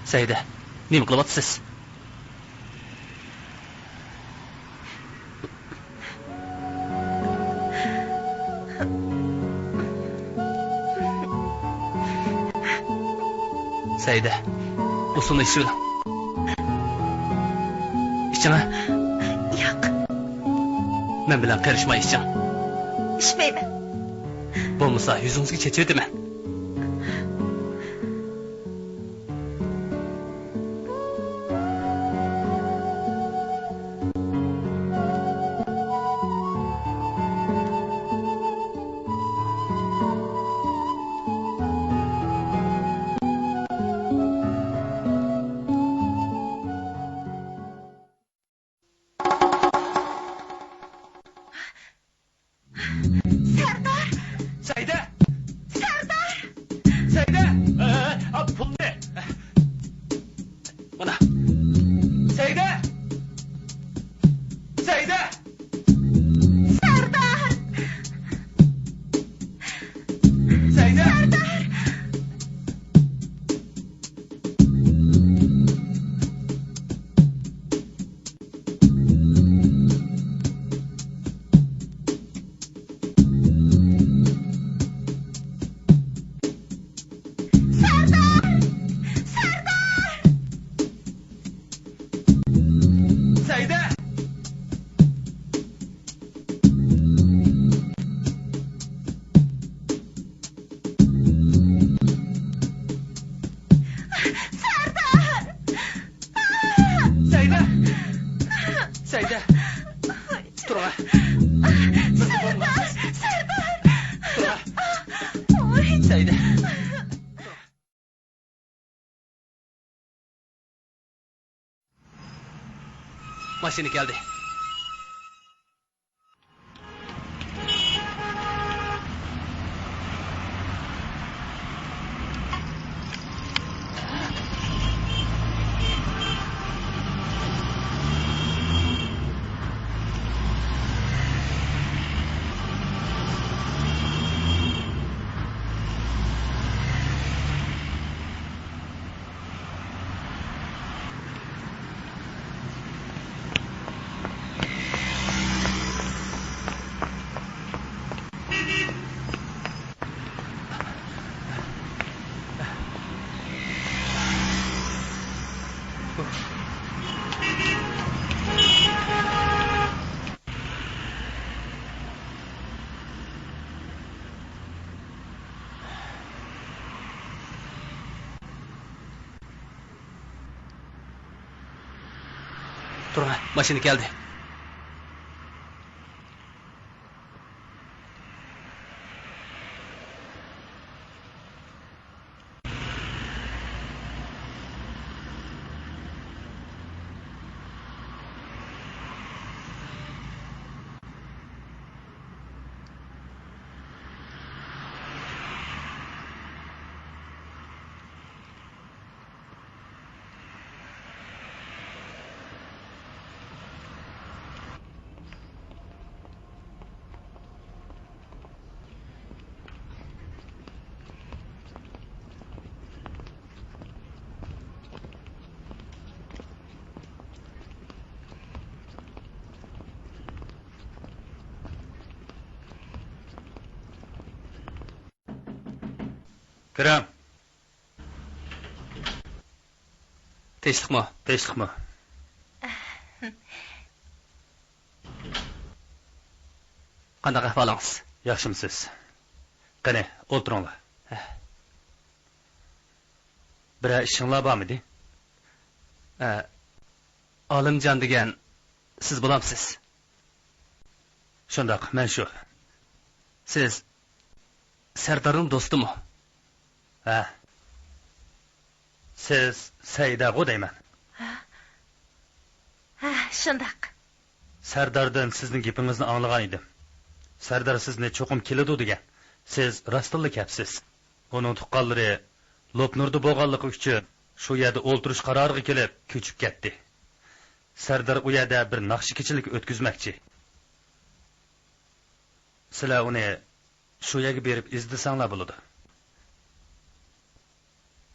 Saida, nima qilyapsiz? Saida, bu suvni ichib ol. İçine. Yo'q. Men bilan qarishmay iching. İchmayman. Bo'lmasa yuzingizga chechirdiman. Maşını geldi. Durun, maşını geldi. Kiram. Tinchlikmi? Tinchlikmi? Qanday ahvolingiz? Yaxshimisiz? Qani, o'tiringlar. Biror ishinglar bormidi? Olimjon degan siz bo'lamsiz? Shundoq, men shu. Siz Sardarning do'stimi? Ha. Siz Saida-ku deyman. Ha, shundoq. Sardardan sizning gapingizni anglagan edim. Sardar sizni cho'qim keladi degan. Siz rostilla kapsiz. Uning tuqqanlari Lopnurda bo'lganligi uchun shu yerda o'ltirish qaroriga kelib, ko'chib ketdi. Sardar u yerda bir naqshkichilik o'tkazmoqchi. Sizlar uni shu yerga berib izdasanglar bo'ladi.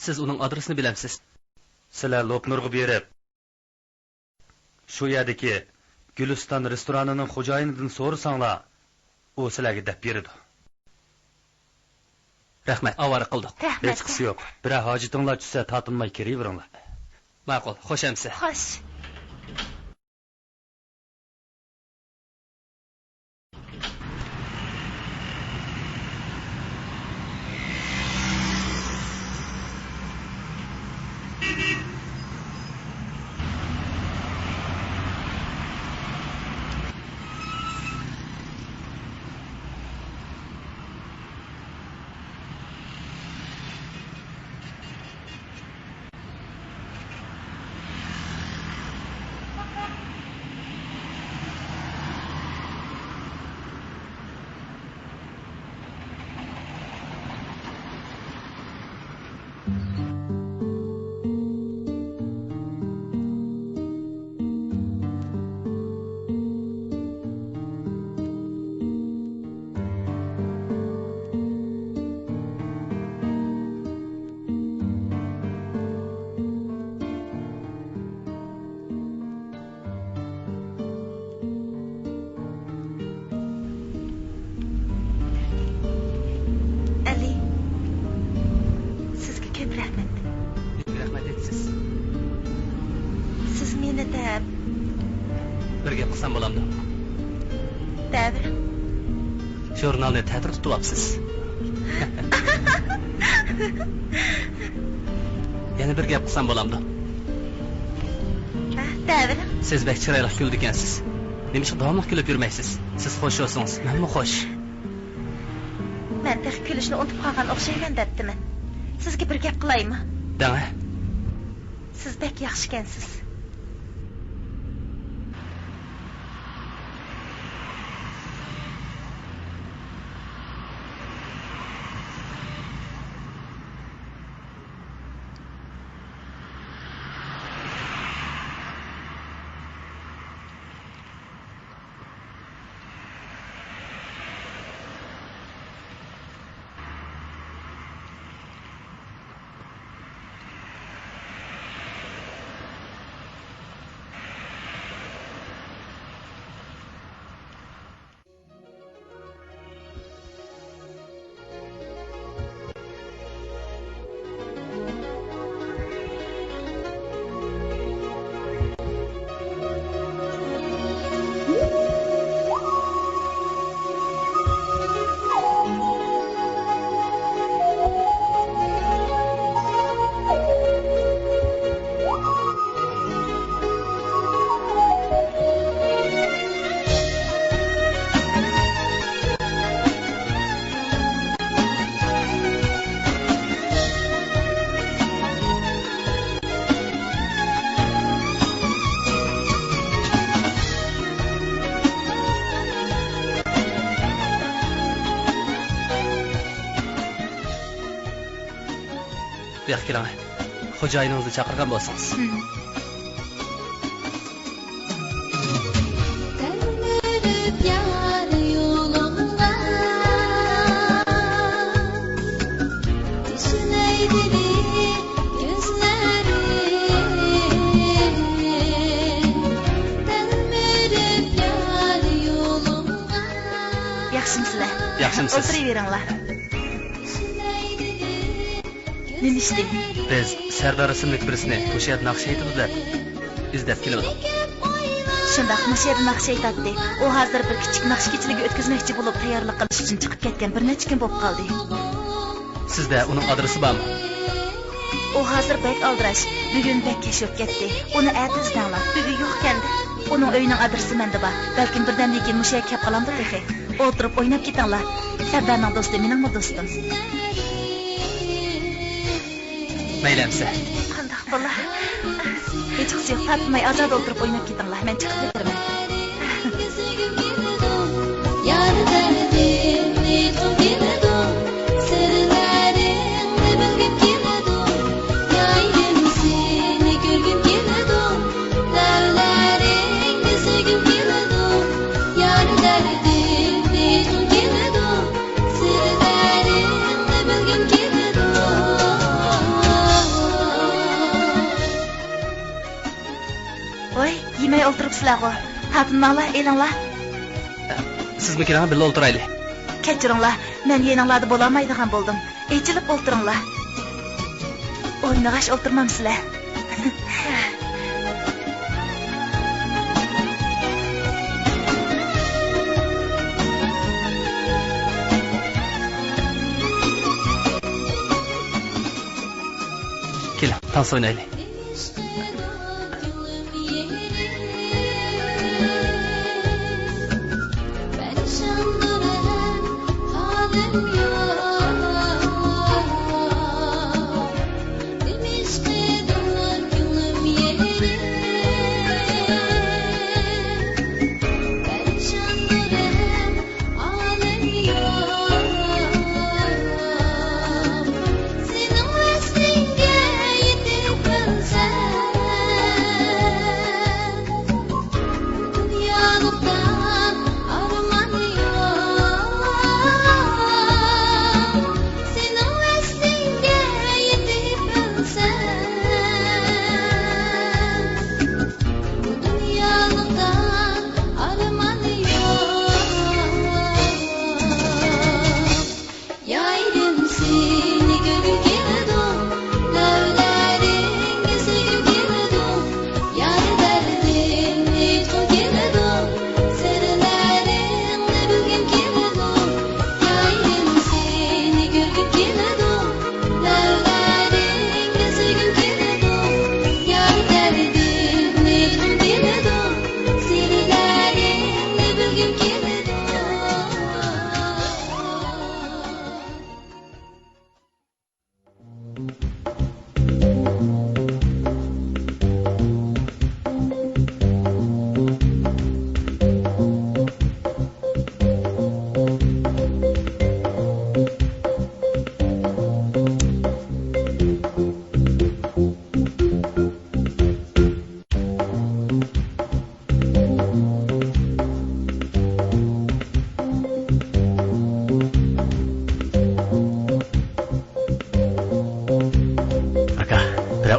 Siz uning adresini bilamsiz? Sizlar Lopnurga berib, shu yerdagi Güliston restoranining xo'jayinidan so'rasanglar, u sizlarga deb beradi. Rahmat, avara qildik. Hech qisi yo'q. Biroq hojitinglar tushsa, tatinmay kiraveringlar. Ma'qul, xo'sh amsa. Xo'sh. Bir gap qilsam bo'lamdi. Davr. Jurnalni ta'tir tutyapsiz. Yana bir gap qilsam bo'lamdi. Davr. Siz bek chiroyli kuldi ekansiz. Nima davomli kulib yurmaysiz? Siz xo'sh bo'lsangiz, menmi xo'sh? Men tek kulishni unutib qolgan o'xshayman debdiman. Sizga bir gap qilaymi? Dang. Siz bek yaxshi ekansiz. Yo'q, keling. Xo'jayiningizni chaqirgan bo'lsangiz. Yaxshimsizlar? Yaxshimsiz. O'tiraveringlar. Nima ishdi? Biz Sardor ismli birisini o'sha yerda naqsh aytdi deb izlab keldik. Shundaq o'sha yerda naqsh aytdi. U hozir bir kichik naqsh kechiligi o'tkazmoqchi bo'lib tayyorlik qilish uchun chiqib ketgan. Bir necha kun bo'lib qoldi. Sizda uning adresi bormi? U hozir bek aldirash. Bugun bek keshib ketdi. Uni atizdanlar. Bugun yo'q endi. Uning uyining adresi menda bor. Balkim birdan keyin o'sha yerga kelib qolamdir texi. O'tirib o'ynab ketinglar. Sardarning do'sti mening do'stim. Maylamsa. Qandaq bo'lar? Hech qisi yo'q, tatmay azod o'tirib o'ynab ketinglar. Men chiqib ketaman. sizlarga. Hatınmanglar, elinglar. Siz makinama birga o'tiraylik. Kechiringlar, men yeninglarda bo'lamaydigan bo'ldim. Echilib o'tiringlar. O'ynag'ash o'tirmamsizlar. Keling, dans o'ynaylik.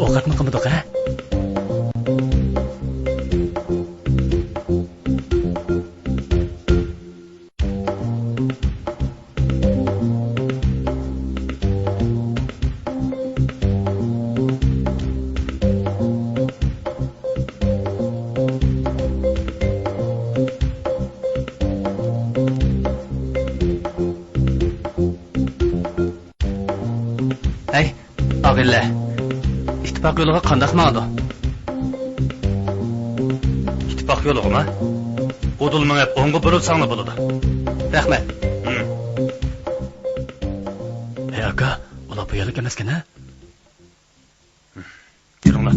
Ovqatni qilmadik, ha? Hey, og'illar. İttifak yoluga qandaq mağdı? İttifak yolu mu? Odul mengep ongu burulsangla buludu. Rahmet. Hey aka, ola bu yerlik emasken ha? Yürünglar.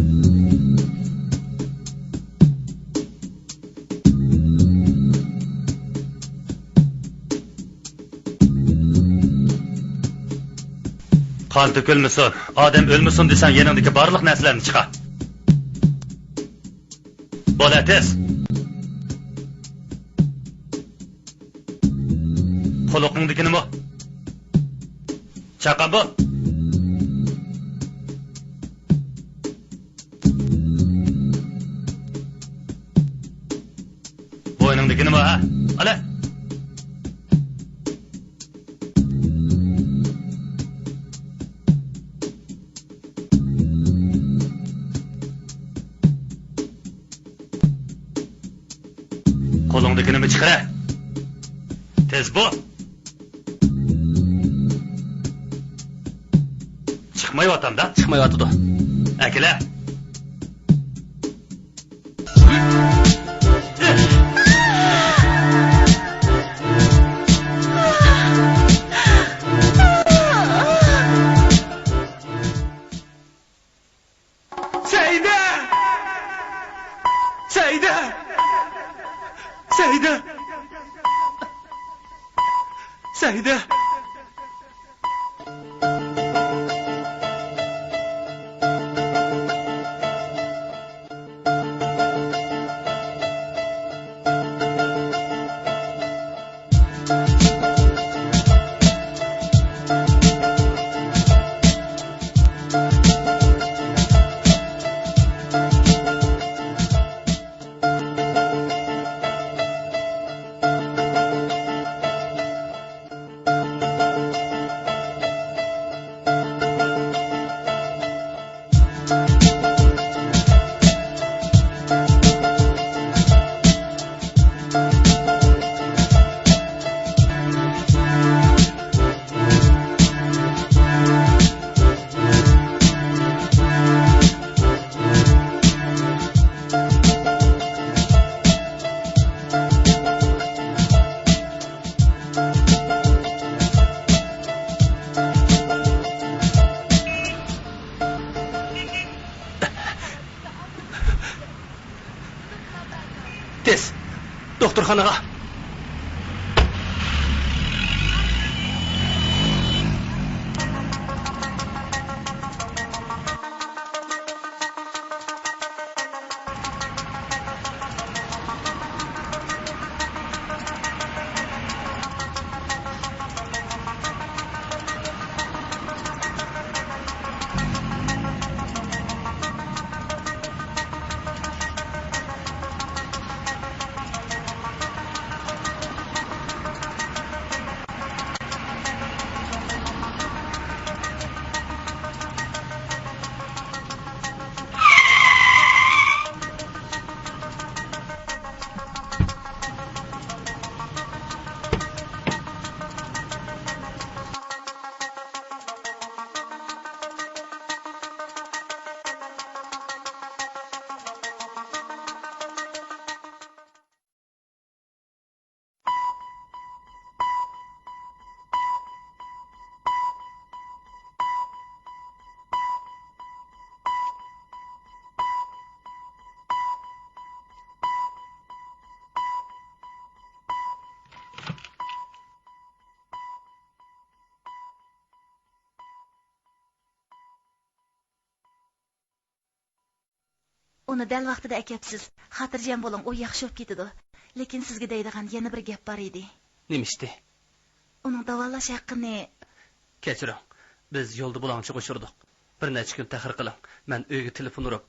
Qan tökülmüsün, adam ölmüsün desen yanındaki barlıq nəslərini çıqa. Bola tez. Qoluqningdikini mi? Chaqan bu. Boyningdikini mi ha? Ala. Kolundakini mi çıkara? Tez bu. Çıkmayıvatan da. Çıkmayıvatıdı. Akile. Seyde! Seyde! Seyde! Seyde! doktorxonaga. Uni dal vaqtida akapsiz. Xotirjam bo'ling, u yaxshi bo'lib ketadi. Lekin sizga deydigan yana bir gap bor edi. Nima ishdi? Uning davolash haqqini Kechiring. Biz yo'lda bulanchi qo'shirdik. Bir necha kun ta'xir qiling. Men uyga telefon urib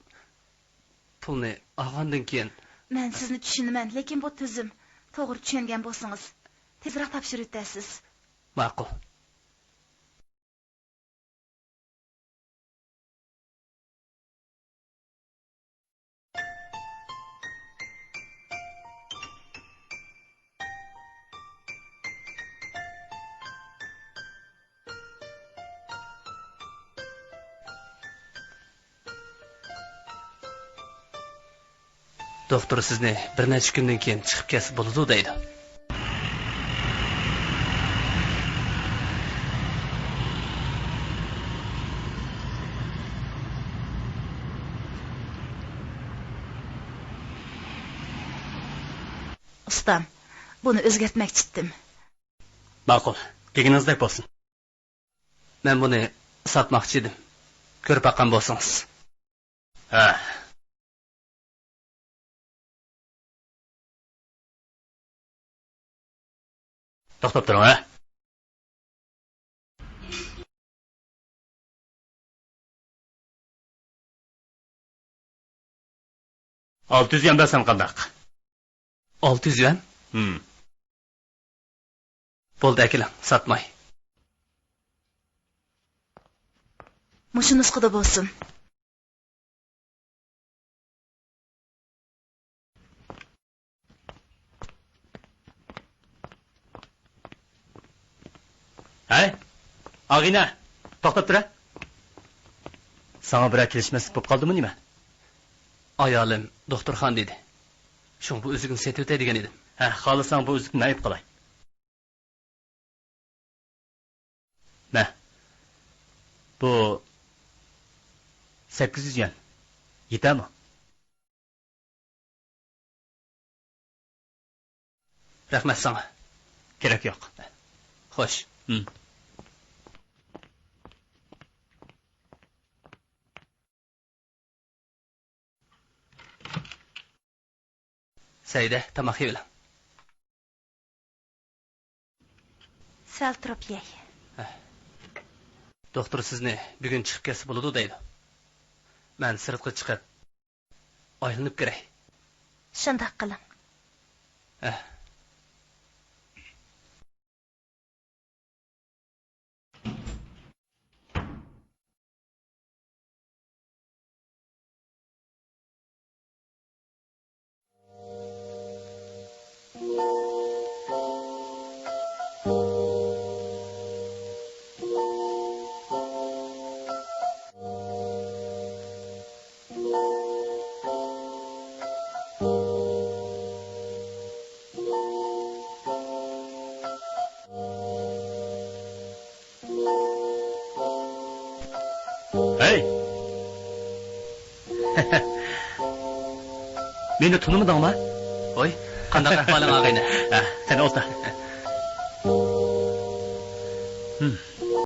pulni olgandan keyin men sizni tushunaman, lekin bu tuzum. To'g'ri tushungan bo'lsangiz, tezroq topshirib o'tasiz. ma'qul. Doktor sizni bir necha kundan keyin chiqib kelsa bo'ladi deydi. Ustam, buni o'zgartmoqchi edim. Ma'qul, deganingizdek bo'lsin. Men buni sotmoqchi edim. Ko'rib baqqan bo'lsangiz. Ha. To'xtab turing, ha? $600 bersam qandaq? 600 yuan? Bo'ldi akilam, sotmay. Mushu nusxada bo'lsin. Hay, Ag'ina, to'xtab tur. Sana bir kelishmaslik bo'lib qoldimi nima? Ayolim doktorxon dedi. Shun bu o'zigini setib o'tadigan edim. Ha, xohlasang bu o'zikni ayib qilay. Ma. Bu 800 yuan. Yetami? Rahmat sana. Kerak yo'q. Xo'sh. Sayda, tamoq yeyla. Sal turib yey. Doktor sizni bugun chiqib kelsa bo'ladi deydi. Men sirtqa chiqib aylanib kiray. Shunday qiling. Meni tunimidingmi? Voy, Qandaq ahvoling og'ayni? Sen o'lta.